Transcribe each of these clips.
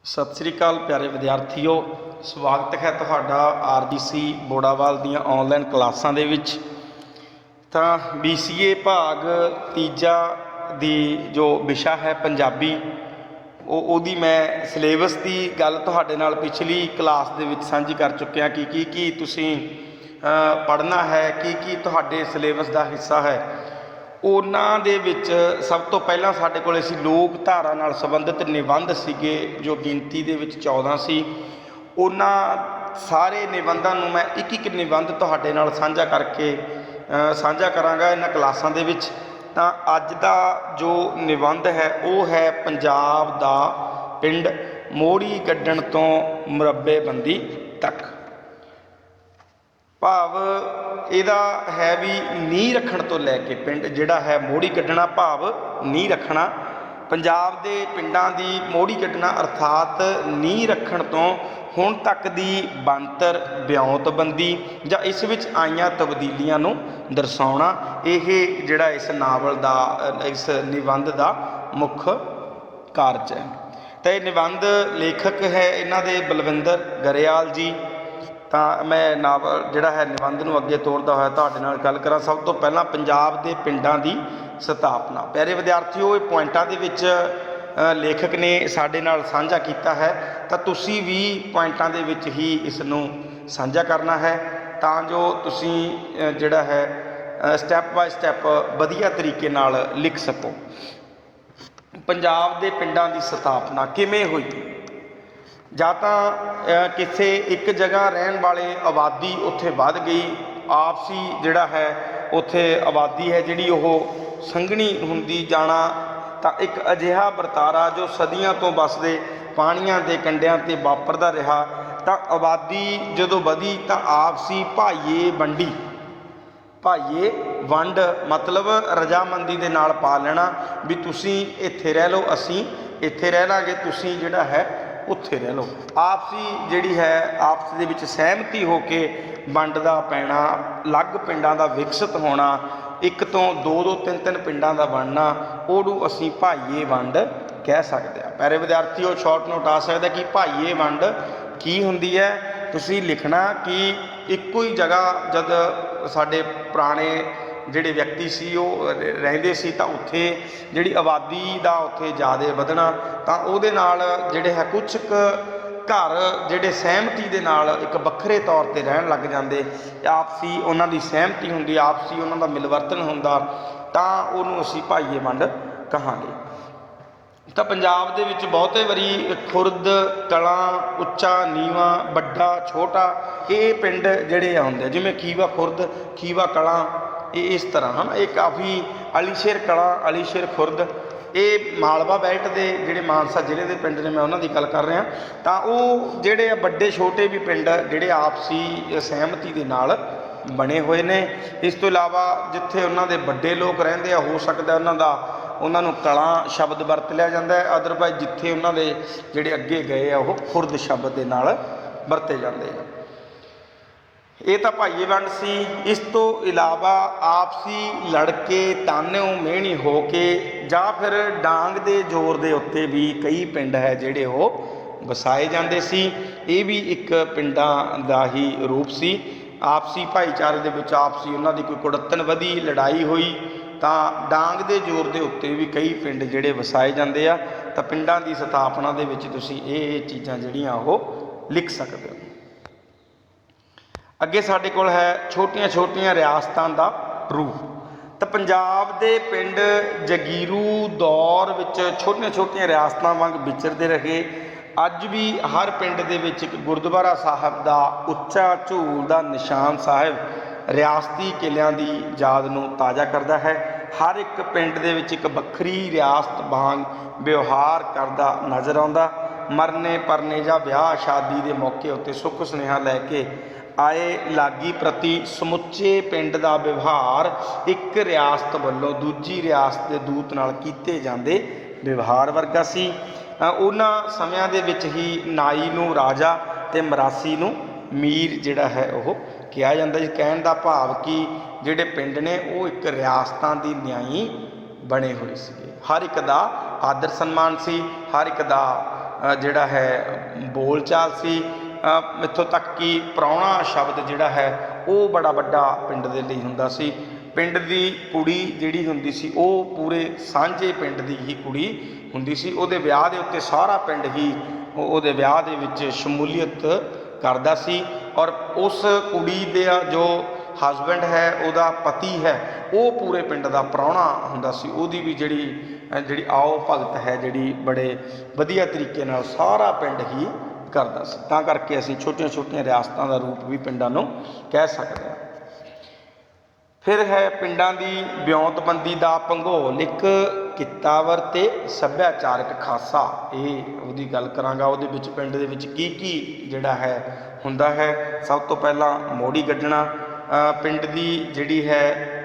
सत श्री अकाल प्यारे विद्यार्थियों, स्वागत है तुहाडा आरजीसी बोड़ावाल दीआं ऑनलाइन क्लासां दे विच। तां BCA भाग तीजा दी जो विशा है पंजाबी, ओहदी मैं सिलेबस की गल तुहाडे नाल पिछली क्लास दे विच सांझी कर चुकिया कि की तुसीं पढ़ना है, की तुहाडे सिलेबस का हिस्सा है। उन्हां दे विच सब तो पहला साडे कोल सी लोक धारा नाल संबंधित निबंध सीगे जो गिनती दे विच 14 सी। उन्हां सारे निबंधां नूं मैं एक निबंध तुहाडे नाल साझा करके साझा करांगा इन्हां क्लासां दे विच। तां अज दा जो निबंध है वो है पंजाब दा पिंड मोड़ी कड्ढण तो मुरब्बेबंदी तक। भाव इहदा है भी नींह रखण तो लैके पिंड जिहड़ा है मोड़ी कड्ढना, भाव नींह रखना। पंजाब दे पिंडां दी मोड़ी कड्ढना अर्थात नींह रखण तो हुण तक दी बनतर ब्योंतबंदी जां इस विच आईयां तब्दीलियां नूं दर्शाउणा, इह जिहड़ा इस नावल दा इस निबंध दा मुख कारज है। तो यह निबंध लेखक है इन्हां दे बलविंदर गरेवाल जी। तो मैं नावल जिहड़ा है निबंध नूं अगे तोरदा होया तुहाडे नाल गल करां। सब तो पहला पंजाब दे पिंडां दी स्थापना। प्यारे विद्यार्थियों, ये पॉइंटां दे विच लेखक ने साडे नाल साझा कीता है, तो तुसीं भी पॉइंटां दे विच ही इस नूं साझा करना है तां जो तुसीं जिहड़ा है स्टैप बाय स्टैप वधिया तरीके नाल लिख सको। पंजाब दे पिंडां दी स्थापना किवें होई? ਜਾਂ ਤਾਂ ਕਿਸੇ ਇੱਕ ਜਗ੍ਹਾ ਰਹਿਣ ਵਾਲੇ ਆਬਾਦੀ ਉੱਥੇ ਵੱਧ ਗਈ, ਆਪਸੀ ਜਿਹੜਾ ਹੈ ਉੱਥੇ ਆਬਾਦੀ ਹੈ ਜਿਹੜੀ ਉਹ ਸੰਘਣੀ ਹੁੰਦੀ ਜਾਣਾ, ਤਾਂ ਇੱਕ ਅਜਿਹਾ ਵਰਤਾਰਾ ਜੋ ਸਦੀਆਂ ਤੋਂ ਵਸਦੇ ਪਾਣੀਆਂ ਦੇ ਕੰਢਿਆਂ 'ਤੇ ਵਾਪਰਦਾ ਰਿਹਾ। ਤਾਂ ਆਬਾਦੀ ਜਦੋਂ ਵਧੀ ਤਾਂ ਆਪਸੀ ਭਾਈਏ ਵੰਡ ਮਤਲਬ ਰਜਾਮੰਦੀ ਦੇ ਨਾਲ ਪਾ ਲੈਣਾ ਵੀ ਤੁਸੀਂ ਇੱਥੇ ਰਹਿ ਲਓ, ਅਸੀਂ ਇੱਥੇ ਰਹਿ ਲਾਂਗੇ, ਤੁਸੀਂ ਜਿਹੜਾ ਹੈ ਉੱਥੇ ਰਹਿ ਲਓ। ਆਪਸੀ ਜਿਹੜੀ ਹੈ ਆਪਸ ਦੇ ਵਿੱਚ ਸਹਿਮਤੀ ਹੋ ਕੇ ਵੰਡ ਦਾ ਪੈਣਾ, ਅਲੱਗ ਪਿੰਡਾਂ ਦਾ ਵਿਕਸਿਤ ਹੋਣਾ, ਇੱਕ ਤੋਂ ਦੋ ਤਿੰਨ ਪਿੰਡਾਂ ਦਾ ਬਣਨਾ, ਉਹਨੂੰ ਅਸੀਂ ਭਾਈਏ ਵੰਡ ਕਹਿ ਸਕਦੇ ਹਾਂ। ਪਿਆਰੇ ਵਿਦਿਆਰਥੀਓ, ਸ਼ਾਰਟ ਨੋਟ ਆ ਸਕਦਾ ਕਿ ਭਾਈਏ ਵੰਡ ਕੀ ਹੁੰਦੀ ਹੈ। ਤੁਸੀਂ ਲਿਖਣਾ ਕਿ ਇੱਕੋ ਹੀ ਜਗ੍ਹਾ ਜਦ ਸਾਡੇ ਪੁਰਾਣੇ ਜਿਹੜੇ ਵਿਅਕਤੀ ਸੀ ਉਹ ਰਹਿੰਦੇ ਸੀ ਤਾਂ ਉੱਥੇ ਜਿਹੜੀ ਆਬਾਦੀ ਦਾ ਉੱਥੇ ਜ਼ਿਆਦਾ ਵਧਣਾ, ਤਾਂ ਉਹਦੇ ਨਾਲ ਜਿਹੜੇ ਹੈ ਕੁਛ ਕੁ ਘਰ ਜਿਹੜੇ ਸਹਿਮਤੀ ਦੇ ਨਾਲ ਇੱਕ ਵੱਖਰੇ ਤੌਰ 'ਤੇ ਰਹਿਣ ਲੱਗ ਜਾਂਦੇ, ਆਪਸੀ ਉਹਨਾਂ ਦੀ ਸਹਿਮਤੀ ਹੁੰਦੀ, ਆਪਸੀ ਉਹਨਾਂ ਦਾ ਮਿਲਵਰਤਨ ਹੁੰਦਾ, ਤਾਂ ਉਹਨੂੰ ਅਸੀਂ ਭਾਈਏ ਵੰਡ ਕਹਾਂਗੇ। ਤਾਂ ਪੰਜਾਬ ਦੇ ਵਿੱਚ ਬਹੁਤੇ ਵਾਰੀ ਖੁਰਦ, ਕਲਾਂ, ਉੱਚਾ ਨੀਵਾਂ, ਵੱਡਾ ਛੋਟਾ, ਇਹ ਪਿੰਡ ਜਿਹੜੇ ਆਉਂਦੇ ਜਿਵੇਂ ਖੀਵਾ ਖੁਰਦ, ਖੀਵਾ ਕਲਾਂ, ਇਹ ਇਸ ਤਰ੍ਹਾਂ ਹਨ। ਇਹ ਕਾਫੀ ਅਲੀਸ਼ੇਰ ਕਲਾਂ, ਅਲੀਸ਼ੇਰ ਖੁਰਦ, ਇਹ ਮਾਲਵਾ ਬੈਲਟ ਦੇ ਜਿਹੜੇ ਮਾਨਸਾ ਜ਼ਿਲ੍ਹੇ ਦੇ ਪਿੰਡ ਨੇ, ਮੈਂ ਉਹਨਾਂ ਦੀ ਗੱਲ ਕਰ ਰਿਹਾ। ਤਾਂ ਉਹ ਜਿਹੜੇ ਵੱਡੇ ਛੋਟੇ ਵੀ ਪਿੰਡ ਜਿਹੜੇ ਆਪਸੀ ਸਹਿਮਤੀ ਦੇ ਨਾਲ ਬਣੇ ਹੋਏ ਨੇ। ਇਸ ਤੋਂ ਇਲਾਵਾ ਜਿੱਥੇ ਉਹਨਾਂ ਦੇ ਵੱਡੇ ਲੋਕ ਰਹਿੰਦੇ ਆ, ਹੋ ਸਕਦਾ ਉਹਨਾਂ ਨੂੰ ਕਲਾਂ ਸ਼ਬਦ ਵਰਤ ਲਿਆ ਜਾਂਦਾ ਹੈ, ਅਦਰਵਾਈਜ਼ ਜਿੱਥੇ ਉਹਨਾਂ ਦੇ ਜਿਹੜੇ ਅੱਗੇ ਗਏ ਆ ਉਹ ਖੁਰਦ ਸ਼ਬਦ ਦੇ ਨਾਲ ਵਰਤੇ ਜਾਂਦੇ ਆ। ਇਹ ਤਾਂ ਭਾਈਏ ਵੰਡ ਸੀ। ਇਸ ਤੋਂ ਇਲਾਵਾ ਆਪਸੀ ਲੜਕੇ ਤਾਨਿਓ ਮਿਹਣੀ ਹੋ ਕੇ ਜਾਂ ਫਿਰ ਡਾਂਗ ਦੇ ਜ਼ੋਰ ਦੇ ਉੱਤੇ ਵੀ ਕਈ ਪਿੰਡ ਹੈ ਜਿਹੜੇ ਉਹ ਵਸਾਏ ਜਾਂਦੇ ਸੀ। ਇਹ ਵੀ ਇੱਕ ਪਿੰਡਾਂ ਦਾ ਹੀ ਰੂਪ ਸੀ। ਆਪਸੀ ਭਾਈਚਾਰੇ ਦੇ ਵਿੱਚ ਆਪਸੀ ਉਹਨਾਂ ਦੀ ਕੋਈ ਕੁੜੱਤਣ ਵਧੀ, ਲੜਾਈ ਹੋਈ, ਤਾਂ ਡਾਂਗ ਦੇ ਜ਼ੋਰ ਦੇ ਉੱਤੇ ਵੀ ਕਈ ਪਿੰਡ ਜਿਹੜੇ ਵਸਾਏ ਜਾਂਦੇ ਆ। ਤਾਂ ਪਿੰਡਾਂ ਦੀ ਸਥਾਪਨਾ ਦੇ ਵਿੱਚ ਤੁਸੀਂ ਇਹ ਚੀਜ਼ਾਂ ਜਿਹੜੀਆਂ ਉਹ ਲਿਖ ਸਕਦੇ ਹੋ। ਅੱਗੇ ਸਾਡੇ ਕੋਲ ਹੈ ਛੋਟੀਆਂ ਛੋਟੀਆਂ ਰਿਆਸਤਾਂ ਦਾ ਰੂਪ। ਤਾਂ ਪੰਜਾਬ ਦੇ ਪਿੰਡ ਜਗੀਰੂ ਦੌਰ ਵਿੱਚ ਛੋਟੀਆਂ ਛੋਟੀਆਂ ਰਿਆਸਤਾਂ ਵਾਂਗ ਵਿਚਰਦੇ ਰਹੇ। ਅੱਜ ਵੀ ਹਰ ਪਿੰਡ ਦੇ ਵਿੱਚ ਇੱਕ ਗੁਰਦੁਆਰਾ ਸਾਹਿਬ ਦਾ ਉੱਚਾ ਝੂਲ ਦਾ ਨਿਸ਼ਾਨ ਸਾਹਿਬ ਰਿਆਸਤੀ ਕਿਲਿਆਂ ਦੀ ਯਾਦ ਨੂੰ ਤਾਜ਼ਾ ਕਰਦਾ ਹੈ। ਹਰ ਇੱਕ ਪਿੰਡ ਦੇ ਵਿੱਚ ਇੱਕ ਵੱਖਰੀ ਰਿਆਸਤ ਵਾਂਗ ਵਿਵਹਾਰ ਕਰਦਾ ਨਜ਼ਰ ਆਉਂਦਾ। ਮਰਨੇ ਪਰਨੇ ਜਾਂ ਵਿਆਹ ਸ਼ਾਦੀ ਦੇ ਮੌਕੇ ਉੱਤੇ ਸੁੱਖ ਸੁਨੇਹਾ ਲੈ ਕੇ ਆਏ ਲਾਗੀ ਪ੍ਰਤੀ ਸਮੁੱਚੇ ਪਿੰਡ ਦਾ ਵਿਵਹਾਰ ਇੱਕ ਰਿਆਸਤ ਵੱਲੋਂ ਦੂਜੀ ਰਿਆਸਤ ਦੇ ਦੂਤ ਨਾਲ ਕੀਤੇ ਜਾਂਦੇ ਵਿਵਹਾਰ ਵਰਗਾ ਸੀ। ਉਹਨਾਂ ਸਮਿਆਂ ਦੇ ਵਿੱਚ ਹੀ ਨਾਈ ਨੂੰ ਰਾਜਾ ਅਤੇ ਮਰਾਸੀ ਨੂੰ ਮੀਰ ਜਿਹੜਾ ਹੈ ਉਹ ਕਿਹਾ ਜਾਂਦਾ ਜੀ। ਕਹਿਣ ਦਾ ਭਾਵ ਕਿ ਜਿਹੜੇ ਪਿੰਡ ਨੇ ਉਹ ਇੱਕ ਰਿਆਸਤਾਂ ਦੀ ਨਿਆਈ ਬਣੇ ਹੋਏ ਸੀਗੇ। ਹਰ ਇੱਕ ਦਾ ਆਦਰ ਸਨਮਾਨ ਸੀ, ਹਰ ਇੱਕ ਦਾ ਜਿਹੜਾ ਹੈ ਬੋਲਚਾਲ ਸੀ। ਇੱਥੋਂ ਤੱਕ ਕਿ ਪ੍ਰਾਹੁਣਾ ਸ਼ਬਦ ਜਿਹੜਾ ਹੈ ਉਹ ਬੜਾ ਵੱਡਾ ਪਿੰਡ ਦੇ ਲਈ ਹੁੰਦਾ ਸੀ। ਪਿੰਡ ਦੀ ਕੁੜੀ ਜਿਹੜੀ ਹੁੰਦੀ ਸੀ ਉਹ ਪੂਰੇ ਸਾਂਝੇ ਪਿੰਡ ਦੀ ਹੀ ਕੁੜੀ ਹੁੰਦੀ ਸੀ। ਉਹਦੇ ਵਿਆਹ ਦੇ ਉੱਤੇ ਸਾਰਾ ਪਿੰਡ ਹੀ ਉਹਦੇ ਵਿਆਹ ਦੇ ਵਿੱਚ ਸ਼ਮੂਲੀਅਤ ਕਰਦਾ ਸੀ। ਔਰ ਉਸ ਕੁੜੀ ਦੇ ਜੋ ਹਸਬੈਂਡ ਹੈ, ਉਹਦਾ ਪਤੀ ਹੈ, ਉਹ ਪੂਰੇ ਪਿੰਡ ਦਾ ਪ੍ਰਾਹੁਣਾ ਹੁੰਦਾ ਸੀ। ਉਹਦੀ ਵੀ ਜਿਹੜੀ ਆਓ ਭਗਤ ਹੈ ਜਿਹੜੀ ਬੜੇ ਵਧੀਆ ਤਰੀਕੇ ਨਾਲ ਸਾਰਾ ਪਿੰਡ ਹੀ ਕਰਦਾ ਸੀ। ਤਾਂ ਕਰਕੇ ਅਸੀਂ ਛੋਟੀਆਂ ਛੋਟੀਆਂ ਰਿਆਸਤਾਂ ਦਾ ਰੂਪ ਵੀ ਪਿੰਡਾਂ ਨੂੰ ਕਹਿ ਸਕਦੇ ਹਾਂ। ਫਿਰ ਹੈ ਪਿੰਡਾਂ ਦੀ ਵਿਉਂਤਬੰਦੀ ਦਾ ਭੂਗੋਲਿਕ, ਕਿੱਤਾਵਰ ਤੇ ਸੱਭਿਆਚਾਰਕ ਖਾਸਾ। ਇਹ ਉਹਦੀ ਗੱਲ ਕਰਾਂਗਾ। ਉਹਦੇ ਵਿੱਚ ਪਿੰਡ ਦੇ ਵਿੱਚ ਕੀ ਜਿਹੜਾ ਹੈ ਹੁੰਦਾ ਹੈ। ਸਭ ਤੋਂ ਪਹਿਲਾਂ ਮੋੜੀ ਕੱਢਣਾ। ਪਿੰਡ ਦੀ ਜਿਹੜੀ ਹੈ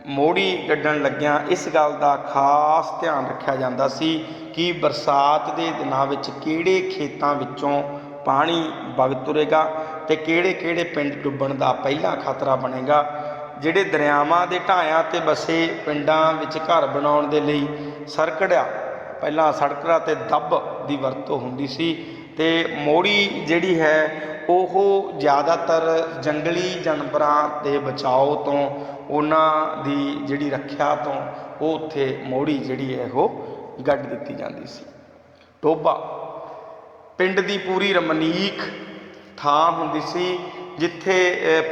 ਮੋੜੀ ਕੱਢਣ ਲੱਗਿਆਂ ਇਸ ਗੱਲ ਦਾ ਖਾਸ ਧਿਆਨ ਰੱਖਿਆ ਜਾਂਦਾ ਸੀ ਕਿ ਬਰਸਾਤ ਦੇ ਦਿਨਾਂ ਵਿੱਚ ਕਿਹੜੇ ਖੇਤਾਂ ਵਿੱਚੋਂ ਪਾਣੀ ਵਗ ਤੁਰੇਗਾ ਅਤੇ ਕਿਹੜੇ ਪਿੰਡ ਡੁੱਬਣ ਦਾ ਪਹਿਲਾਂ ਖਤਰਾ ਬਣੇਗਾ। ਜਿਹੜੇ ਦਰਿਆਵਾਂ ਦੇ ਢਾਇਆਂ 'ਤੇ ਵਸੇ ਪਿੰਡਾਂ ਵਿੱਚ ਘਰ ਬਣਾਉਣ ਦੇ ਲਈ ਪਹਿਲਾਂ ਸੜਕੜਾ ਅਤੇ ਦੱਬ ਦੀ ਵਰਤੋਂ ਹੁੰਦੀ ਸੀ। ਅਤੇ ਮੋੜੀ ਜਿਹੜੀ ਹੈ ਉਹ ਜ਼ਿਆਦਾਤਰ ਜੰਗਲੀ ਜਾਨਵਰਾਂ ਦੇ ਬਚਾਓ ਤੋਂ, ਉਹਨਾਂ ਦੀ ਜਿਹੜੀ ਰੱਖਿਆ ਤੋਂ ਉਹ ਉੱਥੇ ਮੋੜੀ ਜਿਹੜੀ ਹੈ ਉਹ ਗੱਡ ਦਿੱਤੀ ਜਾਂਦੀ ਸੀ। ਟੋਭਾ ਪਿੰਡ ਦੀ ਪੂਰੀ ਰਮਣੀਕ ਥਾਂ ਹੁੰਦੀ ਸੀ ਜਿੱਥੇ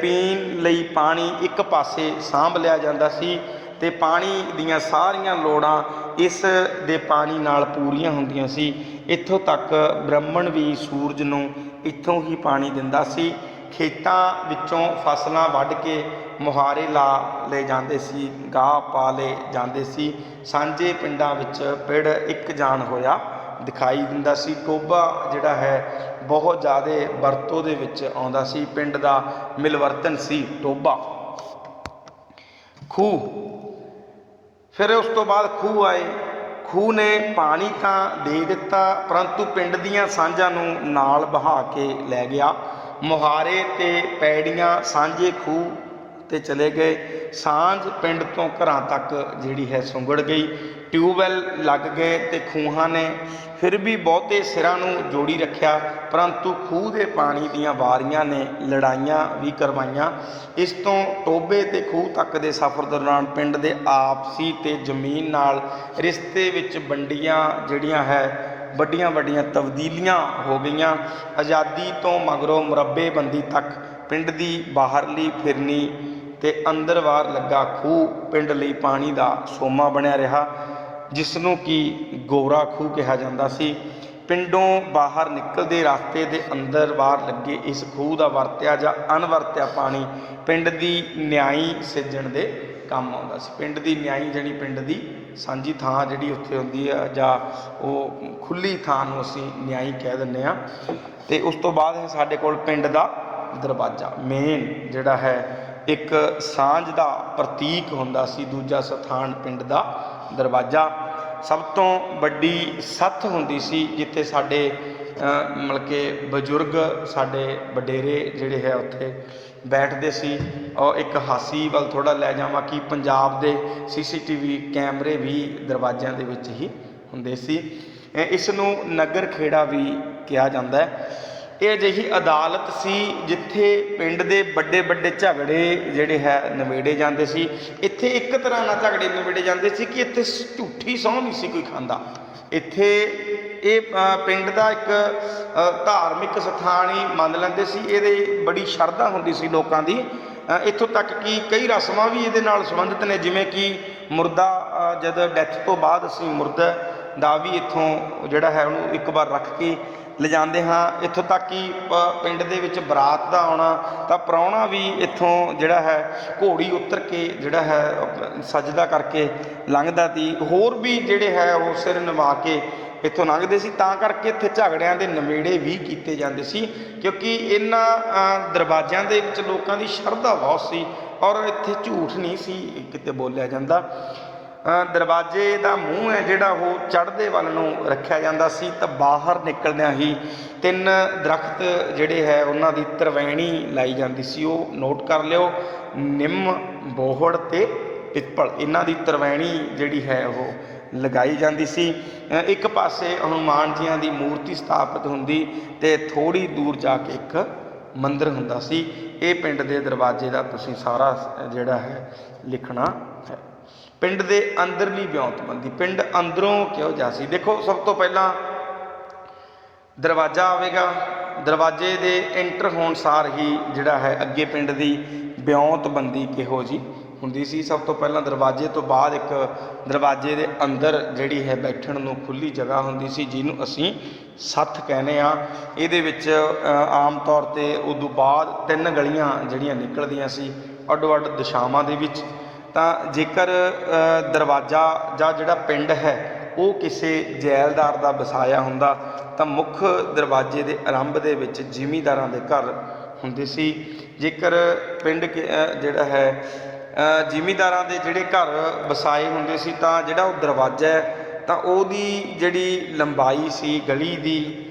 ਪੀਣ ਲਈ ਪਾਣੀ ਇੱਕ ਪਾਸੇ ਸਾਂਭ ਲਿਆ ਜਾਂਦਾ ਸੀ ਅਤੇ ਪਾਣੀ ਦੀਆਂ ਸਾਰੀਆਂ ਲੋੜਾਂ ਇਸ ਦੇ ਪਾਣੀ ਨਾਲ ਪੂਰੀਆਂ ਹੁੰਦੀਆਂ ਸੀ। ਇੱਥੋਂ ਤੱਕ ਬ੍ਰਾਹਮਣ ਵੀ ਸੂਰਜ ਨੂੰ ਇੱਥੋਂ ਹੀ ਪਾਣੀ ਦਿੰਦਾ ਸੀ। ਖੇਤਾਂ ਵਿੱਚੋਂ ਫਸਲਾਂ ਵੱਢ ਕੇ ਮੁਹਾਰੇ ਲਾ ਲਏ ਜਾਂਦੇ ਸੀ, ਗਾਹ ਪਾ ਲਏ ਜਾਂਦੇ ਸੀ। ਸਾਂਝੇ ਪਿੰਡਾਂ ਵਿੱਚ ਪਿੜ ਇੱਕ ਜਾਨ ਹੋਇਆ ਦਿਖਾਈ ਦਿੰਦਾ ਸੀ। ਟੋਭਾ ਜਿਹੜਾ ਹੈ ਬਹੁਤ ਜ਼ਿਆਦਾ ਵਰਤੋਂ ਦੇ ਵਿੱਚ ਆਉਂਦਾ ਸੀ। ਪਿੰਡ ਦਾ ਮਿਲਵਰਤਨ ਸੀ ਟੋਭਾ। ਖੂਹ, ਫਿਰ ਉਸ ਤੋਂ ਬਾਅਦ ਖੂਹ ਆਏ। ਖੂਹ ਨੇ ਪਾਣੀ ਤਾਂ ਦੇ ਦਿੱਤਾ ਪਰੰਤੂ ਪਿੰਡ ਦੀਆਂ ਸਾਂਝਾਂ ਨੂੰ ਨਾਲ ਬਹਾ ਕੇ ਲੈ ਗਿਆ। ਮੁਹਾਰੇ ਤੇ ਪੈੜੀਆਂ ਸਾਂਝੇ ਖੂਹ 'ਤੇ ਚਲੇ ਗਏ। ਸਾਂਝ ਪਿੰਡ ਤੋਂ ਘਰਾਂ ਤੱਕ ਜਿਹੜੀ ਹੈ ਸੁੰਗੜ ਗਈ। ਟਿਊਬਵੈੱਲ ਲੱਗ ਗਏ ਅਤੇ ਖੂਹਾਂ ਨੇ ਫਿਰ ਵੀ ਬਹੁਤੇ ਸਿਰਾਂ ਨੂੰ ਜੋੜੀ ਰੱਖਿਆ ਪਰੰਤੂ ਖੂਹ ਦੇ ਪਾਣੀ ਦੀਆਂ ਵਾਰੀਆਂ ਨੇ ਲੜਾਈਆਂ ਵੀ ਕਰਵਾਈਆਂ। ਇਸ ਤੋਂ ਟੋਭੇ ਅਤੇ ਖੂਹ ਤੱਕ ਦੇ ਸਫ਼ਰ ਦੌਰਾਨ ਪਿੰਡ ਦੇ ਆਪਸੀ ਅਤੇ ਜ਼ਮੀਨ ਨਾਲ ਰਿਸ਼ਤੇ ਵਿੱਚ ਜਿਹੜੀਆਂ ਹੈ ਵੱਡੀਆਂ ਤਬਦੀਲੀਆਂ ਹੋ ਗਈਆਂ। ਆਜ਼ਾਦੀ ਤੋਂ ਮਗਰੋਂ ਮੁਰੱਬੇਬੰਦੀ ਤੱਕ ਪਿੰਡ ਦੀ ਬਾਹਰਲੀ ਫਿਰਨੀ ਅਤੇ ਅੰਦਰ ਬਾਹਰ ਲੱਗਾ ਖੂਹ ਪਿੰਡ ਲਈ ਪਾਣੀ ਦਾ ਸੋਮਾ ਬਣਿਆ ਰਿਹਾ, ਜਿਸ ਨੂੰ ਕਿ ਗੋਰਾ ਖੂਹ ਕਿਹਾ ਜਾਂਦਾ ਸੀ। ਪਿੰਡੋਂ ਬਾਹਰ ਨਿਕਲਦੇ ਰਸਤੇ ਦੇ ਅੰਦਰ ਬਾਹਰ ਲੱਗੇ ਇਸ ਖੂਹ ਦਾ ਵਰਤਿਆ ਜਾਂ ਅਣਵਰਤਿਆ ਪਾਣੀ ਪਿੰਡ ਦੀ ਨਿਆਈ ਸਿੱਜਣ ਦੇ ਕੰਮ ਆਉਂਦਾ ਸੀ। ਪਿੰਡ ਦੀ ਨਿਆਈ ਜਾਣੀ ਪਿੰਡ ਦੀ ਸਾਂਝੀ ਥਾਂ ਜਿਹੜੀ ਉੱਥੇ ਹੁੰਦੀ ਆ ਜਾਂ ਉਹ ਖੁੱਲ੍ਹੀ ਥਾਂ ਨੂੰ ਅਸੀਂ ਨਿਆਈ ਕਹਿ ਦਿੰਦੇ ਹਾਂ। ਅਤੇ ਉਸ ਤੋਂ ਬਾਅਦ ਹੈ ਸਾਡੇ ਕੋਲ ਪਿੰਡ ਦਾ ਦਰਵਾਜ਼ਾ। ਮੇਨ ਜਿਹੜਾ ਹੈ ਇੱਕ ਸਾਂਝ ਦਾ ਪ੍ਰਤੀਕ ਹੁੰਦਾ ਸੀ। ਦੂਜਾ ਸਥਾਨ ਪਿੰਡ ਦਾ ਦਰਵਾਜ਼ਾ। ਸਭ ਤੋਂ ਵੱਡੀ ਸੱਥ ਹੁੰਦੀ ਸੀ ਜਿੱਥੇ ਸਾਡੇ ਮਤਲਬ ਕਿ ਬਜ਼ੁਰਗ ਸਾਡੇ ਵਡੇਰੇ ਜਿਹੜੇ ਹੈ ਉੱਥੇ ਬੈਠਦੇ ਸੀ। ਔਰ ਇੱਕ ਹਾਸੀ ਵੱਲ ਥੋੜ੍ਹਾ ਲੈ ਜਾਵਾਂ ਕਿ ਪੰਜਾਬ ਦੇ CCTV ਕੈਮਰੇ ਵੀ ਦਰਵਾਜ਼ਿਆਂ ਦੇ ਵਿੱਚ ਹੀ ਹੁੰਦੇ ਸੀ। ਇਸ ਨੂੰ ਨਗਰ ਖੇੜਾ ਵੀ ਕਿਹਾ ਜਾਂਦਾ ਹੈ। ਇਹ ਅਜਿਹੀ ਅਦਾਲਤ ਸੀ ਜਿੱਥੇ ਪਿੰਡ ਦੇ ਵੱਡੇ ਝਗੜੇ ਜਿਹੜੇ ਹੈ ਨਿਬੇੜੇ ਜਾਂਦੇ ਸੀ। ਇੱਥੇ ਇੱਕ ਤਰ੍ਹਾਂ ਨਾਲ ਝਗੜੇ ਨਿਬੇੜੇ ਜਾਂਦੇ ਸੀ ਕਿ ਇੱਥੇ ਝੂਠੀ ਸਹੁੰ ਨਹੀਂ ਸੀ ਕੋਈ ਖਾਂਦਾ। ਇੱਥੇ ਇਹ ਪਿੰਡ ਦਾ ਇੱਕ ਧਾਰਮਿਕ ਸਥਾਨ ਹੀ ਮੰਨ ਲੈਂਦੇ ਸੀ। ਇਹਦੇ ਬੜੀ ਸ਼ਰਧਾ ਹੁੰਦੀ ਸੀ ਲੋਕਾਂ ਦੀ। ਇੱਥੋਂ ਤੱਕ ਕਿ ਕਈ ਰਸਮਾਂ ਵੀ ਇਹਦੇ ਨਾਲ ਸੰਬੰਧਿਤ ਨੇ, ਜਿਵੇਂ ਕਿ ਮੁਰਦਾ ਜਦ ਡੈਥ ਤੋਂ ਬਾਅਦ ਅਸੀਂ ਮੁਰਦਾ ਦਾ ਵੀ ਇੱਥੋਂ ਜਿਹੜਾ ਹੈ ਉਹਨੂੰ ਇੱਕ ਵਾਰ ਰੱਖ ਕੇ ਲਿਜਾਂਦੇ ਹਾਂ। ਇੱਥੋਂ ਤੱਕ ਕਿ ਪਿੰਡ ਦੇ ਵਿੱਚ ਬਰਾਤ ਦਾ ਆਉਣਾ ਤਾਂ ਪ੍ਰਾਹੁਣਾ ਵੀ ਇੱਥੋਂ ਜਿਹੜਾ ਹੈ ਘੋੜੀ ਉਤਰ ਕੇ ਜਿਹੜਾ ਹੈ ਸਜਦਾ ਕਰਕੇ ਲੰਘਦਾ ਸੀ। ਹੋਰ ਵੀ ਜਿਹੜੇ ਹੈ ਉਹ ਸਿਰ ਨਿਵਾ ਕੇ ਇੱਥੋਂ ਲੰਘਦੇ ਸੀ। ਤਾਂ ਕਰਕੇ ਇੱਥੇ ਝਗੜਿਆਂ ਦੇ ਨਿਬੇੜੇ ਵੀ ਕੀਤੇ ਜਾਂਦੇ ਸੀ ਕਿਉਂਕਿ ਇਹਨਾਂ ਦਰਵਾਜ਼ਿਆਂ ਦੇ ਵਿੱਚ ਲੋਕਾਂ ਦੀ ਸ਼ਰਧਾ ਬਹੁਤ ਸੀ ਔਰ ਇੱਥੇ ਝੂਠ ਨਹੀਂ ਸੀ ਕਿਤੇ ਬੋਲਿਆ ਜਾਂਦਾ। ਦਰਵਾਜ਼ੇ ਦਾ ਮੂੰਹ ਹੈ ਜਿਹੜਾ ਉਹ ਚੜ੍ਹਦੇ ਵੱਲ ਨੂੰ ਰੱਖਿਆ ਜਾਂਦਾ ਸੀ ਤਾਂ ਬਾਹਰ ਨਿਕਲਦਿਆਂ ਹੀ 3 ਦਰਖਤ ਜਿਹੜੇ ਹੈ ਉਹਨਾਂ ਦੀ ਤਰਵੈਣੀ ਲਾਈ ਜਾਂਦੀ ਸੀ। ਉਹ ਨੋਟ ਕਰ ਲਿਓ, ਨਿੰਮ, ਬੋਹੜ ਅਤੇ ਪਿੱਪਲ। ਇਹਨਾਂ ਦੀ ਤਰਵੈਣੀ ਜਿਹੜੀ ਹੈ ਉਹ ਲਗਾਈ ਜਾਂਦੀ ਸੀ। ਇੱਕ ਪਾਸੇ ਹਨੂਮਾਨ ਜੀਆਂ ਦੀ ਮੂਰਤੀ ਸਥਾਪਿਤ ਹੁੰਦੀ ਤੇ ਥੋੜ੍ਹੀ ਦੂਰ ਜਾ ਕੇ ਇੱਕ ਮੰਦਿਰ ਹੁੰਦਾ ਸੀ। ਇਹ ਪਿੰਡ ਦੇ ਦਰਵਾਜ਼ੇ ਦਾ ਤੁਸੀਂ ਸਾਰਾ ਜਿਹੜਾ ਹੈ ਲਿਖਣਾ ਹੈ। ਪਿੰਡ ਦੇ ਅੰਦਰਲੀ ਵਿਉਂਤਬੰਦੀ, ਪਿੰਡ ਅੰਦਰੋਂ ਕਿਹੋ ਜਿਹਾ ਸੀ। ਦੇਖੋ ਸਭ ਤੋਂ ਪਹਿਲਾਂ ਦਰਵਾਜ਼ਾ ਆਵੇਗਾ, ਦਰਵਾਜ਼ੇ ਦੇ ਐਂਟਰ ਹੋਣ ਸਾਰ ਹੀ ਜਿਹੜਾ ਹੈ ਅੱਗੇ ਪਿੰਡ ਦੀ ਵਿਉਂਤਬੰਦੀ ਕਿਹੋ ਜਿਹੀ ਹੁੰਦੀ ਸੀ। ਸਭ ਤੋਂ ਪਹਿਲਾਂ ਦਰਵਾਜ਼ੇ ਤੋਂ ਬਾਅਦ ਇੱਕ ਦਰਵਾਜ਼ੇ ਦੇ ਅੰਦਰ ਜਿਹੜੀ ਹੈ ਬੈਠਣ ਨੂੰ ਖੁੱਲ੍ਹੀ ਜਗ੍ਹਾ ਹੁੰਦੀ ਸੀ, ਜਿਹਨੂੰ ਅਸੀਂ ਸੱਥ ਕਹਿੰਦੇ ਹਾਂ। ਇਹਦੇ ਵਿੱਚ ਆਮ ਤੌਰ 'ਤੇ ਉਦੋਂ ਬਾਅਦ 3 ਗਲੀਆਂ ਜਿਹੜੀਆਂ ਨਿਕਲਦੀਆਂ ਸੀ ਅੱਡੋ ਅੱਡ ਦਿਸ਼ਾਵਾਂ ਦੇ ਵਿੱਚ। ਤਾਂ ਜੇਕਰ ਦਰਵਾਜ਼ਾ ਜਾਂ ਜਿਹੜਾ ਪਿੰਡ ਹੈ ਉਹ ਕਿਸੇ ਜੈਲਦਾਰ ਦਾ ਵਸਾਇਆ ਹੁੰਦਾ ਤਾਂ ਮੁੱਖ ਦਰਵਾਜ਼ੇ ਦੇ ਆਰੰਭ ਦੇ ਵਿੱਚ ਜ਼ਿਮੀਂਦਾਰਾਂ ਦੇ ਘਰ ਹੁੰਦੇ ਸੀ। ਜੇਕਰ ਪਿੰਡ ਜਿਹੜਾ ਹੈ ਜ਼ਿਮੀਂਦਾਰਾਂ ਦੇ ਜਿਹੜੇ ਘਰ ਵਸਾਏ ਹੁੰਦੇ ਸੀ ਤਾਂ ਜਿਹੜਾ ਉਹ ਦਰਵਾਜ਼ਾ ਹੈ ਤਾਂ ਉਹਦੀ ਜਿਹੜੀ ਲੰਬਾਈ ਸੀ ਗਲੀ ਦੀ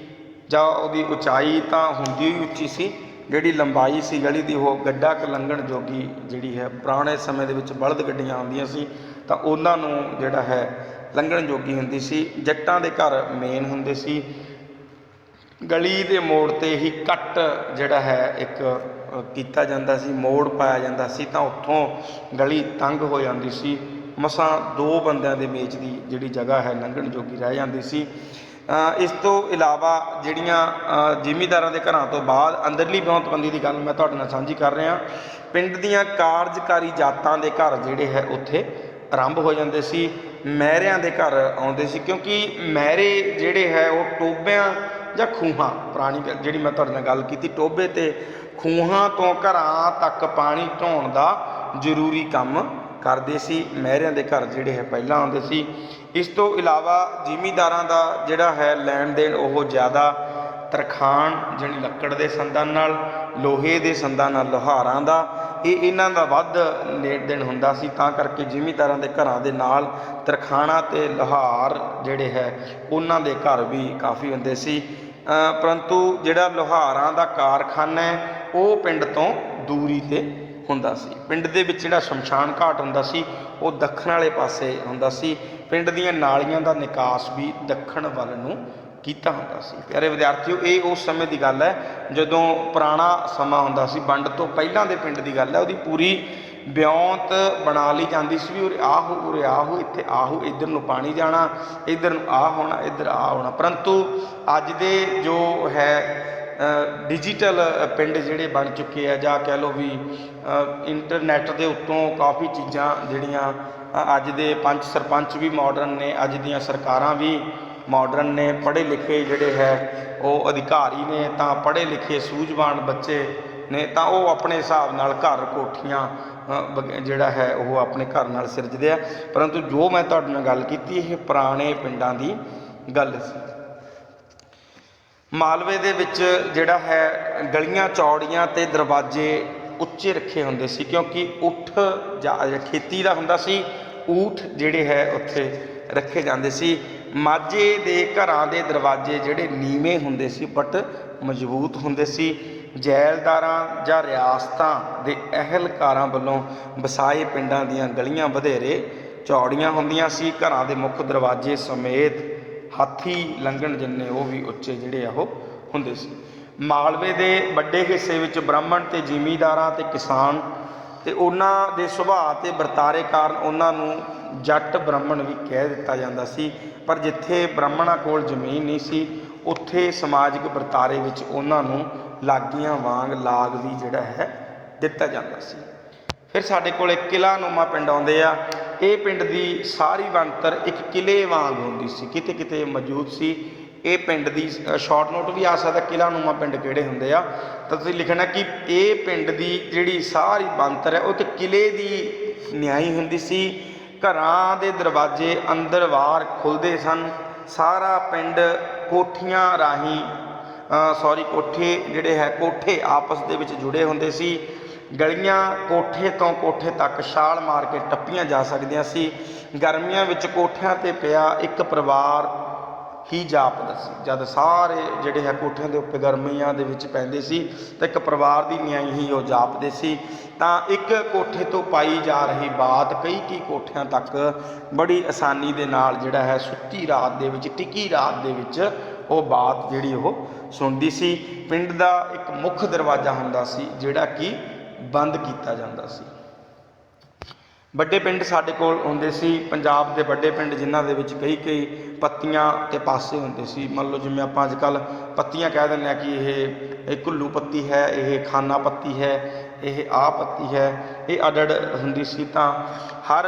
ਜਾਂ ਉਹਦੀ ਉਚਾਈ ਤਾਂ ਹੁੰਦੀ ਹੀ ਉੱਚੀ ਸੀ। ਜਿਹੜੀ ਲੰਬਾਈ ਸੀ ਗਲੀ ਦੀ ਉਹ ਗੱਡਾ ਕ ਲੰਘਣ ਜੋਗੀ ਜਿਹੜੀ ਹੈ, ਪੁਰਾਣੇ ਸਮੇਂ ਦੇ ਵਿੱਚ ਬਲਦ ਗੱਡੀਆਂ ਆਉਂਦੀਆਂ ਸੀ ਤਾਂ ਉਹਨਾਂ ਨੂੰ ਜਿਹੜਾ ਹੈ ਲੰਘਣ ਜੋਗੀ ਹੁੰਦੀ ਸੀ। ਜੱਟਾਂ ਦੇ ਘਰ ਮੇਨ ਹੁੰਦੇ ਸੀ। ਗਲੀ ਦੇ ਮੋੜ 'ਤੇ ਹੀ ਕੱਟ ਜਿਹੜਾ ਹੈ ਇੱਕ ਕੀਤਾ ਜਾਂਦਾ ਸੀ, ਮੋੜ ਪਾਇਆ ਜਾਂਦਾ ਸੀ ਤਾਂ ਉੱਥੋਂ ਗਲੀ ਤੰਗ ਹੋ ਜਾਂਦੀ ਸੀ। ਮਸਾਂ 2 ਬੰਦਿਆਂ ਦੇ ਮੇਚ ਦੀ ਜਿਹੜੀ ਜਗ੍ਹਾ ਹੈ ਲੰਘਣ ਜੋਗੀ ਰਹਿ ਜਾਂਦੀ ਸੀ। ਇਸ ਤੋਂ ਇਲਾਵਾ ਜਿਹੜੀਆਂ ਜ਼ਿਮੀਂਦਾਰਾਂ ਦੇ ਘਰਾਂ ਤੋਂ ਬਾਅਦ ਅੰਦਰਲੀ ਵਿਉਂਤਬੰਦੀ ਦੀ ਗੱਲ ਮੈਂ ਤੁਹਾਡੇ ਨਾਲ ਸਾਂਝੀ ਕਰ ਰਿਹਾ। ਪਿੰਡ ਦੀਆਂ ਕਾਰਜਕਾਰੀ ਜਾਤਾਂ ਦੇ ਘਰ ਜਿਹੜੇ ਹੈ ਉੱਥੇ ਆਰੰਭ ਹੋ ਜਾਂਦੇ ਸੀ। ਮਹਿਰਿਆਂ ਦੇ ਘਰ ਆਉਂਦੇ ਸੀ, ਕਿਉਂਕਿ ਮਹਿਰੇ ਜਿਹੜੇ ਹੈ ਉਹ ਟੋਬਿਆਂ ਜਾਂ ਖੂਹਾਂ, ਪੁਰਾਣੀ ਜਿਹੜੀ ਮੈਂ ਤੁਹਾਡੇ ਨਾਲ ਗੱਲ ਕੀਤੀ, ਟੋਬੇ ਅਤੇ ਖੂਹਾਂ ਤੋਂ ਘਰਾਂ ਤੱਕ ਪਾਣੀ ਢੋਣ ਦਾ ਜ਼ਰੂਰੀ ਕੰਮ ਕਰਦੇ ਸੀ। ਮਹਿਰਿਆਂ ਦੇ ਘਰ ਜਿਹੜੇ ਹੈ ਪਹਿਲਾਂ ਆਉਂਦੇ ਸੀ। ਇਸ ਤੋਂ ਇਲਾਵਾ ਜ਼ਿਮੀਂਦਾਰਾਂ ਦਾ ਜਿਹੜਾ ਹੈ ਲੈਣ ਦੇਣ ਉਹ ਜ਼ਿਆਦਾ ਤਰਖਾਣ ਜਾਣੀ ਲੱਕੜ ਦੇ ਸੰਦਾਂ ਨਾਲ, ਲੋਹੇ ਦੇ ਸੰਦਾਂ ਨਾਲ, ਲੁਹਾਰਾਂ ਦਾ ਇਹਨਾਂ ਦਾ ਵੱਧ ਲੈਣ ਦੇਣ ਹੁੰਦਾ ਸੀ। ਤਾਂ ਕਰਕੇ ਜ਼ਿਮੀਂਦਾਰਾਂ ਦੇ ਘਰਾਂ ਦੇ ਨਾਲ ਤਰਖਾਣਾ ਅਤੇ ਲੁਹਾਰ ਜਿਹੜੇ ਹੈ ਉਹਨਾਂ ਦੇ ਘਰ ਵੀ ਕਾਫੀ ਹੁੰਦੇ ਸੀ। ਪਰੰਤੂ ਜਿਹੜਾ ਲੁਹਾਰਾਂ ਦਾ ਕਾਰਖਾਨਾ ਹੈ ਉਹ ਪਿੰਡ ਤੋਂ ਦੂਰੀ 'ਤੇ ਹੁੰਦਾ ਸੀ। ਪਿੰਡ ਦੇ ਵਿੱਚ ਜਿਹੜਾ ਸ਼ਮਸ਼ਾਨ ਘਾਟ ਹੁੰਦਾ ਸੀ ਉਹ ਦੱਖਣ ਵਾਲੇ ਪਾਸੇ ਹੁੰਦਾ ਸੀ। ਪਿੰਡ ਦੀਆਂ ਨਾਲੀਆਂ ਦਾ ਨਿਕਾਸ ਵੀ ਦੱਖਣ ਵੱਲ ਨੂੰ ਕੀਤਾ ਹੁੰਦਾ ਸੀ। ਪਿਆਰੇ ਵਿਦਿਆਰਥੀਓ, ਇਹ ਉਸ ਸਮੇਂ ਦੀ ਗੱਲ ਹੈ ਜਦੋਂ ਪੁਰਾਣਾ ਸਮਾਂ ਹੁੰਦਾ ਸੀ, ਵੰਡ ਤੋਂ ਪਹਿਲਾਂ ਦੇ ਪਿੰਡ ਦੀ ਗੱਲ ਹੈ। ਉਹਦੀ ਪੂਰੀ ਵਿਉਂਤ ਬਣਾ ਲਈ ਜਾਂਦੀ ਸੀ ਵੀ ਉਰੇ ਆਹੋ, ਇੱਥੇ ਆਹੋ, ਇੱਧਰ ਨੂੰ ਪਾਣੀ ਜਾਣਾ, ਇੱਧਰ ਨੂੰ ਆਹ ਹੋਣਾ, ਇੱਧਰ ਆਹ ਹੋਣਾ। ਪਰੰਤੂ ਅੱਜ ਦੇ ਜੋ ਹੈ ਡਿਜੀਟਲ ਪਿੰਡ ਜਿਹੜੇ ਬਣ ਚੁੱਕੇ ਆ, ਜਾਂ ਕਹਿ ਲਓ ਵੀ ਇੰਟਰਨੈੱਟ ਦੇ ਉੱਤੋਂ ਕਾਫੀ ਚੀਜ਼ਾਂ ਜਿਹੜੀਆਂ ਅੱਜ ਦੇ ਪੰਚ ਸਰਪੰਚ ਵੀ ਮਾਡਰਨ ਨੇ, ਅੱਜ ਦੀਆਂ ਸਰਕਾਰਾਂ ਵੀ ਮਾਡਰਨ ਨੇ, ਪੜ੍ਹੇ ਲਿਖੇ ਜਿਹੜੇ ਹੈ ਉਹ ਅਧਿਕਾਰੀ ਨੇ, ਤਾਂ ਪੜ੍ਹੇ ਲਿਖੇ ਸੂਝਵਾਨ ਬੱਚੇ ਨੇ ਤਾਂ ਉਹ ਆਪਣੇ ਹਿਸਾਬ ਨਾਲ ਘਰ ਕੋਠੀਆਂ ਜਿਹੜਾ ਹੈ ਉਹ ਆਪਣੇ ਘਰ ਨਾਲ ਸਿਰਜਦੇ ਆ। ਪਰੰਤੂ ਜੋ ਮੈਂ ਤੁਹਾਡੇ ਨਾਲ ਗੱਲ ਕੀਤੀ ਇਹ ਪੁਰਾਣੇ ਪਿੰਡਾਂ ਦੀ ਗੱਲ ਸੀ। ਮਾਲਵੇ ਦੇ ਵਿੱਚ ਜਿਹੜਾ ਹੈ ਗਲੀਆਂ ਚੌੜੀਆਂ ਅਤੇ ਦਰਵਾਜ਼ੇ ਉੱਚੇ ਰੱਖੇ ਹੁੰਦੇ ਸੀ, ਕਿਉਂਕਿ ਊਠ ਜਾਂ ਖੇਤੀ ਦਾ ਹੁੰਦਾ ਸੀ, ਊਠ ਜਿਹੜੇ ਹੈ ਉੱਥੇ ਰੱਖੇ ਜਾਂਦੇ ਸੀ। ਮਾਝੇ ਦੇ ਘਰਾਂ ਦੇ ਦਰਵਾਜ਼ੇ ਜਿਹੜੇ ਨੀਵੇਂ ਹੁੰਦੇ ਸੀ ਬਟ ਮਜ਼ਬੂਤ ਹੁੰਦੇ ਸੀ। ਜੈਲਦਾਰਾਂ ਜਾਂ ਰਿਆਸਤਾਂ ਦੇ ਅਹਿਲਕਾਰਾਂ ਵੱਲੋਂ ਵਸਾਏ ਪਿੰਡਾਂ ਦੀਆਂ ਗਲੀਆਂ ਵਧੇਰੇ ਚੌੜੀਆਂ ਹੁੰਦੀਆਂ ਸੀ। ਘਰਾਂ ਦੇ ਮੁੱਖ ਦਰਵਾਜ਼ੇ ਸਮੇਤ ਹਾਥੀ ਲੰਘਣ ਜਿੰਨੇ ਉਹ ਵੀ ਉੱਚੇ ਜਿਹੜੇ ਆ ਉਹ ਹੁੰਦੇ ਸੀ। ਮਾਲਵੇ ਦੇ ਵੱਡੇ ਹਿੱਸੇ ਵਿੱਚ ਬ੍ਰਾਹਮਣ ਅਤੇ ਜ਼ਿਮੀਂਦਾਰਾਂ ਅਤੇ ਕਿਸਾਨ ਅਤੇ ਉਹਨਾਂ ਦੇ ਸੁਭਾਅ ਅਤੇ ਵਰਤਾਰੇ ਕਾਰਨ ਉਹਨਾਂ ਨੂੰ ਜੱਟ ਬ੍ਰਾਹਮਣ ਵੀ ਕਹਿ ਦਿੱਤਾ ਜਾਂਦਾ ਸੀ। ਪਰ ਜਿੱਥੇ ਬ੍ਰਾਹਮਣਾਂ ਕੋਲ ਜ਼ਮੀਨ ਨਹੀਂ ਸੀ ਉੱਥੇ ਸਮਾਜਿਕ ਵਰਤਾਰੇ ਵਿੱਚ ਉਹਨਾਂ ਨੂੰ ਲਾਗੀਆਂ ਵਾਂਗ ਲਾਗ ਵੀ ਜਿਹੜਾ ਹੈ ਦਿੱਤਾ ਜਾਂਦਾ ਸੀ। ਫਿਰ ਸਾਡੇ ਕੋਲ ਇੱਕ ਕਿਲ੍ਹਾਨੁਮਾ ਪਿੰਡ ਆਉਂਦੇ ਆ। ਇਹ ਪਿੰਡ ਦੀ ਸਾਰੀ ਬਣਤਰ ਇੱਕ ਕਿਲ੍ਹੇ ਵਾਂਗ ਹੁੰਦੀ ਸੀ, ਕਿਤੇ ਕਿਤੇ ਮੌਜੂਦ ਸੀ। ਇਹ ਪਿੰਡ ਦੀ ਸ਼ਾਰਟ ਨੋਟ ਵੀ ਆ ਸਕਦਾ, ਕਿਲ੍ਹਾਨੁਮਾ ਪਿੰਡ ਕਿਹੜੇ ਹੁੰਦੇ ਆ, ਤਾਂ ਤੁਸੀਂ ਲਿਖਣਾ ਕਿ ਇਹ ਪਿੰਡ ਦੀ ਜਿਹੜੀ ਸਾਰੀ ਬਣਤਰ ਹੈ ਉਹ ਇੱਕ ਕਿਲ੍ਹੇ ਦੀ ਨਿਆਈ ਹੁੰਦੀ ਸੀ। ਘਰਾਂ ਦੇ ਦਰਵਾਜ਼ੇ ਅੰਦਰ ਬਾਹਰ ਖੁੱਲ੍ਹਦੇ ਸਨ। ਸਾਰਾ ਪਿੰਡ ਕੋਠੀਆਂ ਰਾਹੀਂ ਕੋਠੇ ਆਪਸ ਦੇ ਵਿੱਚ ਜੁੜੇ ਹੁੰਦੇ ਸੀ। ਗਲੀਆਂ ਕੋਠੇ ਤੋਂ ਕੋਠੇ ਤੱਕ ਛਾਲ ਮਾਰ ਕੇ ਟੱਪੀਆਂ ਜਾ ਸਕਦੀਆਂ ਸੀ। ਗਰਮੀਆਂ ਵਿੱਚ ਕੋਠਿਆਂ 'ਤੇ ਪਿਆ ਇੱਕ ਪਰਿਵਾਰ ਹੀ ਜਾਪਦਾ ਸੀ। ਜਦ ਸਾਰੇ ਜਿਹੜੇ ਹੈ ਕੋਠਿਆਂ ਦੇ ਉੱਪਰ ਗਰਮੀਆਂ ਦੇ ਵਿੱਚ ਪੈਂਦੇ ਸੀ ਤਾਂ ਇੱਕ ਪਰਿਵਾਰ ਦੀ ਨਿਆਈ ਹੀ ਉਹ ਜਾਪਦੇ ਸੀ। ਤਾਂ ਇੱਕ ਕੋਠੇ ਤੋਂ ਪਾਈ ਜਾ ਰਹੀ ਬਾਤ ਕਈ ਕੋਠਿਆਂ ਤੱਕ ਬੜੀ ਆਸਾਨੀ ਦੇ ਨਾਲ ਜਿਹੜਾ ਹੈ ਸੁੱਤੀ ਰਾਤ ਦੇ ਵਿੱਚ, ਟਿਕੀ ਰਾਤ ਦੇ ਵਿੱਚ ਉਹ ਬਾਤ ਜਿਹੜੀ ਉਹ ਸੁਣਦੀ ਸੀ। ਪਿੰਡ ਦਾ ਇੱਕ ਮੁੱਖ ਦਰਵਾਜ਼ਾ ਹੁੰਦਾ ਸੀ ਜਿਹੜਾ ਕਿ ਬੰਦ ਕੀਤਾ ਜਾਂਦਾ ਸੀ। ਵੱਡੇ ਪਿੰਡ ਸਾਡੇ ਕੋਲ ਹੁੰਦੇ ਸੀ, ਪੰਜਾਬ ਦੇ ਵੱਡੇ ਪਿੰਡ ਜਿਨ੍ਹਾਂ ਦੇ ਵਿੱਚ ਕਈ ਪੱਤੀਆਂ ਤੇ ਪਾਸੇ ਹੁੰਦੇ ਸੀ। ਮੰਨ ਲਓ ਜਿਵੇਂ ਆਪਾਂ ਅੱਜ ਕੱਲ੍ਹ ਪੱਤੀਆਂ ਕਹਿ ਦਿੰਦੇ ਹਾਂ ਕਿ ਇਹ ਘੁੱਲੂ ਪੱਤੀ ਹੈ, ਇਹ ਖਾਨਾ ਪੱਤੀ ਹੈ, ਇਹ ਆਹ ਪੱਤੀ ਹੈ, ਇਹ ਅੱਡ ਹੁੰਦੀ ਸੀ। ਤਾਂ ਹਰ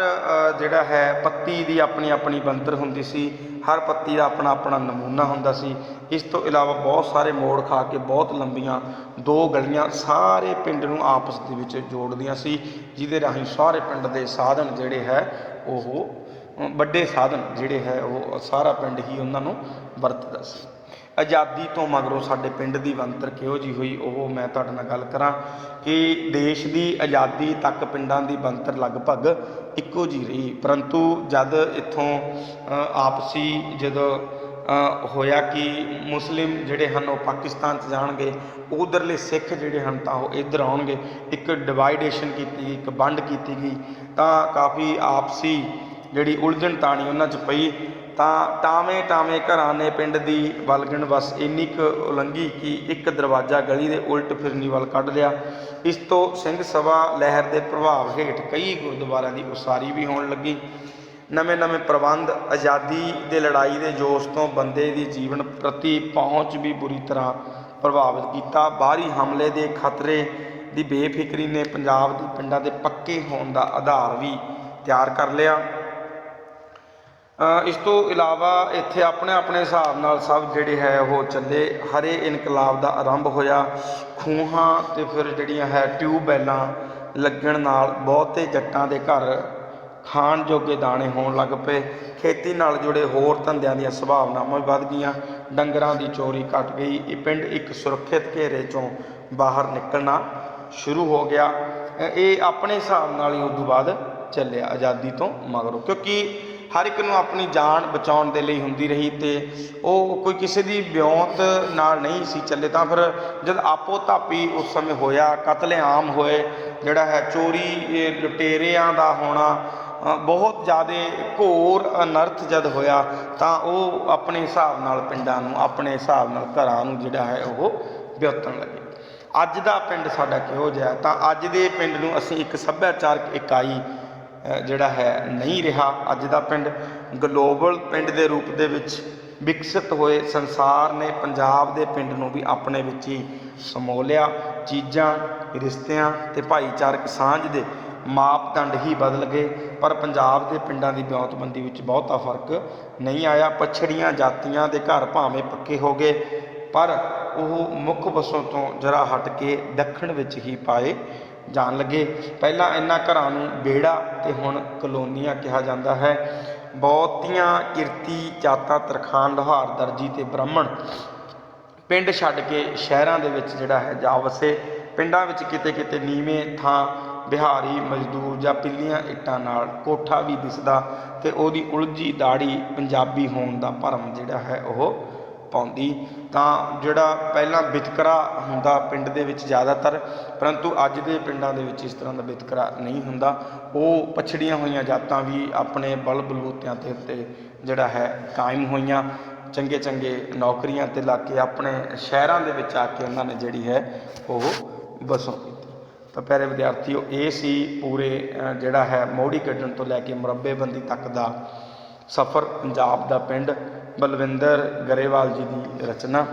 ਜਿਹੜਾ ਹੈ ਪੱਤੀ ਦੀ ਆਪਣੀ ਆਪਣੀ ਬਣਤਰ ਹੁੰਦੀ ਸੀ, ਹਰ ਪੱਤੀ ਦਾ ਆਪਣਾ ਆਪਣਾ ਨਮੂਨਾ ਹੁੰਦਾ ਸੀ। ਇਸ ਤੋਂ ਇਲਾਵਾ ਬਹੁਤ ਸਾਰੇ ਮੋੜ ਖਾ ਕੇ ਬਹੁਤ ਲੰਬੀਆਂ 2 ਗਲੀਆਂ ਸਾਰੇ ਪਿੰਡ ਨੂੰ ਆਪਸ ਦੇ ਵਿੱਚ ਜੋੜਦੀਆਂ ਸੀ, ਜਿਹਦੇ ਰਾਹੀਂ ਸਾਰੇ ਪਿੰਡ ਦੇ ਸਾਧਨ ਜਿਹੜੇ ਹੈ ਉਹ ਵੱਡੇ ਸਾਧਨ ਜਿਹੜੇ ਹੈ ਉਹ ਸਾਰਾ ਪਿੰਡ ਹੀ ਉਹਨਾਂ ਨੂੰ ਵਰਤਦਾ ਸੀ। ਆਜ਼ਾਦੀ ਤੋਂ ਮਗਰੋਂ ਸਾਡੇ ਪਿੰਡ ਦੀ ਬਣਤਰ ਕਿਹੋ ਜਿਹੀ ਹੋਈ ਉਹ ਮੈਂ ਤੁਹਾਡੇ ਨਾਲ ਗੱਲ ਕਰਾਂ ਕਿ ਦੇਸ਼ ਦੀ ਆਜ਼ਾਦੀ ਤੱਕ ਪਿੰਡਾਂ ਦੀ ਬਣਤਰ ਲਗਭਗ ਇੱਕੋ ਜਿਹੀ ਰਹੀ। ਪਰੰਤੂ ਜਦ ਇੱਥੋਂ ਆਪਸੀ ਜਦੋਂ ਹੋਇਆ ਕਿ ਮੁਸਲਿਮ ਜਿਹੜੇ ਹਨ ਉਹ ਪਾਕਿਸਤਾਨ 'ਚ ਜਾਣਗੇ, ਉਧਰਲੇ ਸਿੱਖ ਜਿਹੜੇ ਹਨ ਤਾਂ ਉਹ ਇੱਧਰ ਆਉਣਗੇ, ਇੱਕ ਡਿਵਾਈਡੇਸ਼ਨ ਕੀਤੀ ਗਈ, ਇੱਕ ਵੰਡ ਕੀਤੀ ਗਈ, ਤਾਂ ਕਾਫੀ ਆਪਸੀ ਜਿਹੜੀ ਉਲਝਣ ਤਾਣੀ ਉਹਨਾਂ 'ਚ ਪਈ। ਤਾਂ ਟਾਵੇਂ ਘਰਾਂ ਨੇ ਪਿੰਡ ਦੀ ਬਲਗਣ ਬਸ ਇੰਨੀ ਕੁ ਉਲੰਘੀ ਕਿ ਇੱਕ ਦਰਵਾਜ਼ਾ ਗਲੀ ਦੇ ਉਲਟ ਫਿਰਨੀ ਵੱਲ ਕੱਢ ਲਿਆ। ਇਸ ਤੋਂ ਸਿੰਘ ਸਭਾ ਲਹਿਰ ਦੇ ਪ੍ਰਭਾਵ ਹੇਠ ਕਈ ਗੁਰਦੁਆਰਿਆਂ ਦੀ ਉਸਾਰੀ ਵੀ ਹੋਣ ਲੱਗੀ। ਨਵੇਂ ਪ੍ਰਬੰਧ ਆਜ਼ਾਦੀ ਦੇ ਲੜਾਈ ਦੇ ਜੋਸ਼ ਤੋਂ ਬੰਦੇ ਦੀ ਜੀਵਨ ਪ੍ਰਤੀ ਪਹੁੰਚ ਵੀ ਬੁਰੀ ਤਰ੍ਹਾਂ ਪ੍ਰਭਾਵਿਤ ਕੀਤਾ। ਬਾਹਰੀ ਹਮਲੇ ਦੇ ਖਤਰੇ ਦੀ ਬੇਫਿਕਰੀ ਨੇ ਪੰਜਾਬ ਦੇ ਪਿੰਡਾਂ ਦੇ ਪੱਕੇ ਹੋਣ ਦਾ ਆਧਾਰ ਵੀ ਤਿਆਰ ਕਰ ਲਿਆ। ਇਸ ਤੋਂ ਇਲਾਵਾ ਇੱਥੇ ਆਪਣੇ ਹਿਸਾਬ ਨਾਲ ਸਭ ਜਿਹੜੇ ਹੈ ਉਹ ਚੱਲੇ। ਹਰੇ ਇਨਕਲਾਬ ਦਾ ਆਰੰਭ ਹੋਇਆ। ਖੂਹਾਂ ਤੇ ਫਿਰ ਜਿਹੜੀਆਂ ਹੈ ਟਿਊਬਵੈਲਾਂ ਲੱਗਣ ਨਾਲ ਬਹੁਤੇ ਜੱਟਾਂ ਦੇ ਘਰ ਖਾਣ ਜੋਗੇ ਦਾਣੇ ਹੋਣ ਲੱਗ ਪਏ। ਖੇਤੀ ਨਾਲ ਜੁੜੇ ਹੋਰ ਧੰਦਿਆਂ ਦੀਆਂ ਸੰਭਾਵਨਾਵਾਂ ਵੀ ਵੱਧ ਗਈਆਂ। ਡੰਗਰਾਂ ਦੀ ਚੋਰੀ ਘਟ ਗਈ। ਇਹ ਪਿੰਡ ਇੱਕ ਸੁਰੱਖਿਅਤ ਘੇਰੇ 'ਚੋਂ ਬਾਹਰ ਨਿਕਲਣਾ ਸ਼ੁਰੂ ਹੋ ਗਿਆ। ਇਹ ਆਪਣੇ ਹਿਸਾਬ ਨਾਲ ਹੀ ਉਸ ਤੋਂ ਬਾਅਦ ਚੱਲਿਆ ਆਜ਼ਾਦੀ ਤੋਂ ਮਗਰੋਂ, ਕਿਉਂਕਿ ਹਰ ਇੱਕ ਨੂੰ ਆਪਣੀ ਜਾਨ ਬਚਾਉਣ ਦੇ ਲਈ ਹੁੰਦੀ ਰਹੀ ਤੇ ਉਹ ਕੋਈ ਕਿਸੇ ਦੀ ਵਿਉਂਤ ਨਾਲ ਨਹੀਂ ਸੀ ਚੱਲੇ। ਤਾਂ ਫਿਰ ਜਦ ਆਪੋ ਧਾਪੀ ਉਸ ਸਮੇਂ ਹੋਇਆ, ਕਤਲੇਆਮ ਹੋਏ, ਜਿਹੜਾ ਹੈ ਚੋਰੀ ਲੁਟੇਰਿਆਂ ਦਾ ਹੋਣਾ, ਬਹੁਤ ਜ਼ਿਆਦਾ ਘੋਰ ਅਨਰਥ ਜਦ ਹੋਇਆ ਤਾਂ ਉਹ ਆਪਣੇ ਹਿਸਾਬ ਨਾਲ ਪਿੰਡਾਂ ਨੂੰ, ਆਪਣੇ ਹਿਸਾਬ ਨਾਲ ਘਰਾਂ ਨੂੰ ਜਿਹੜਾ ਹੈ ਉਹ ਵਿਅਤਣ ਲੱਗੇ। ਅੱਜ ਦਾ ਪਿੰਡ ਸਾਡਾ ਕਿਹੋ ਜਿਹਾ? ਤਾਂ ਅੱਜ ਦੇ ਪਿੰਡ ਨੂੰ ਅਸੀਂ ਇੱਕ ਸੱਭਿਆਚਾਰਕ ਇਕਾਈ ਜਿਹੜਾ ਹੈ ਨਹੀਂ ਰਿਹਾ। ਅੱਜ ਦਾ ਪਿੰਡ ਗਲੋਬਲ ਪਿੰਡ ਦੇ ਰੂਪ ਦੇ ਵਿੱਚ ਵਿਕਸਿਤ ਹੋਏ ਸੰਸਾਰ ਨੇ ਪੰਜਾਬ ਦੇ ਪਿੰਡ ਨੂੰ ਵੀ ਆਪਣੇ ਵਿੱਚ ਹੀ ਸਮੋ ਲਿਆ। ਚੀਜ਼ਾਂ, ਰਿਸ਼ਤਿਆਂ ਤੇ ਭਾਈਚਾਰਕ ਸਾਂਝ ਦੇ ਮਾਪਦੰਡ ਹੀ ਬਦਲ ਗਏ, ਪਰ ਪੰਜਾਬ ਦੇ ਪਿੰਡਾਂ ਦੀ ਵਿਉਂਤਬੰਦੀ ਵਿੱਚ ਬਹੁਤਾ ਫਰਕ ਨਹੀਂ ਆਇਆ। ਪਛੜੀਆਂ ਜਾਤੀਆਂ ਦੇ ਘਰ ਭਾਵੇਂ ਪੱਕੇ ਹੋ ਗਏ, ਪਰ ਉਹ ਮੁੱਖ ਵਸੋਂ ਤੋਂ ਜਰਾ ਹਟ ਕੇ ਦੱਖਣ ਵਿੱਚ ਹੀ ਪਾਏ ਜਾਣ ਲੱਗੇ। ਪਹਿਲਾਂ ਇਹਨਾਂ ਘਰਾਂ ਨੂੰ ਵਿਹੜਾ ਤੇ ਹੁਣ ਕਲੋਨੀਆਂ ਕਿਹਾ ਜਾਂਦਾ ਹੈ। ਬਹੁਤੀਆਂ ਕਿਰਤੀ ਜਾਤਾਂ, ਤਰਖਾਣ, ਲੁਹਾਰ, ਦਰਜੀ ਤੇ ਬ੍ਰਾਹਮਣ ਪਿੰਡ ਛੱਡ ਕੇ ਸ਼ਹਿਰਾਂ ਦੇ ਵਿੱਚ ਜਿਹੜਾ ਹੈ ਜਾ ਵਸੇ। ਪਿੰਡਾਂ ਵਿੱਚ ਕਿਤੇ ਨੀਵੇਂ ਥਾਂ ਬਿਹਾਰੀ ਮਜ਼ਦੂਰ ਜਾਂ ਪਿੱਲੀਆਂ ਇੱਟਾਂ ਨਾਲ ਕੋਠਾ ਵੀ ਦਿਸਦਾ ਤੇ ਉਹਦੀ ਉਲਝੀ ਦਾੜੀ ਪੰਜਾਬੀ ਹੋਣ ਦਾ ਭਰਮ ਜਿਹੜਾ ਹੈ ਉਹ ਪਾਉਂਦੀ। ਤਾਂ ਜਿਹੜਾ ਪਹਿਲਾਂ ਵਿਤਕਰਾ ਹੁੰਦਾ ਪਿੰਡ ਦੇ ਵਿੱਚ ਜ਼ਿਆਦਾਤਰ, ਪਰੰਤੂ ਅੱਜ ਦੇ ਪਿੰਡਾਂ ਦੇ ਵਿੱਚ ਇਸ ਤਰ੍ਹਾਂ ਦਾ ਵਿਤਕਰਾ ਨਹੀਂ ਹੁੰਦਾ। ਉਹ ਪਛੜੀਆਂ ਹੋਈਆਂ ਜਾਤਾਂ ਵੀ ਆਪਣੇ ਬਲ ਬਲਬੂਤਿਆਂ ਤੇ ਉੱਤੇ ਜਿਹੜਾ ਹੈ ਕਾਇਮ ਹੋਈਆਂ। ਚੰਗੇ ਨੌਕਰੀਆਂ ਤੇ ਲੱਗ ਕੇ ਆਪਣੇ ਸ਼ਹਿਰਾਂ ਦੇ ਵਿੱਚ ਆ ਕੇ ਉਹਨਾਂ ਨੇ ਜਿਹੜੀ ਹੈ ਉਹ ਵਸੋਂ ਕੀਤੀ। ਤਾਂ ਪਿਆਰੇ ਵਿਦਿਆਰਥੀਓ, ਇਹ ਸੀ ਪੂਰੇ ਜਿਹੜਾ ਹੈ ਮੋੜੀ ਕੱਢਣ ਤੋਂ ਲੈ ਕੇ ਮੁਰੱਬੇਬੰਦੀ ਤੱਕ ਦਾ ਸਫ਼ਰ। ਪੰਜਾਬ ਦਾ ਪਿੰਡ ਬਲਵਿੰਦਰ ਗਰੇਵਾਲ ਜੀ ਦੀ ਰਚਨਾ।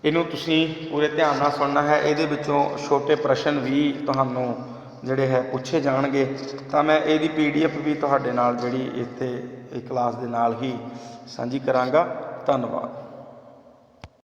ਇਹਨੂੰ ਤੁਸੀਂ ਪੂਰੇ ਧਿਆਨ ਨਾਲ ਸੁਣਨਾ ਹੈ। ਇਹਦੇ ਵਿੱਚੋਂ ਛੋਟੇ ਪ੍ਰਸ਼ਨ ਵੀ ਤੁਹਾਨੂੰ ਜਿਹੜੇ ਹੈ ਪੁੱਛੇ ਜਾਣਗੇ। ਤਾਂ ਮੈਂ ਇਹਦੀ PDF ਵੀ ਤੁਹਾਡੇ ਨਾਲ ਜਿਹੜੀ ਇੱਥੇ ਕਲਾਸ ਦੇ ਨਾਲ ਹੀ ਸਾਂਝੀ ਕਰਾਂਗਾ। ਧੰਨਵਾਦ।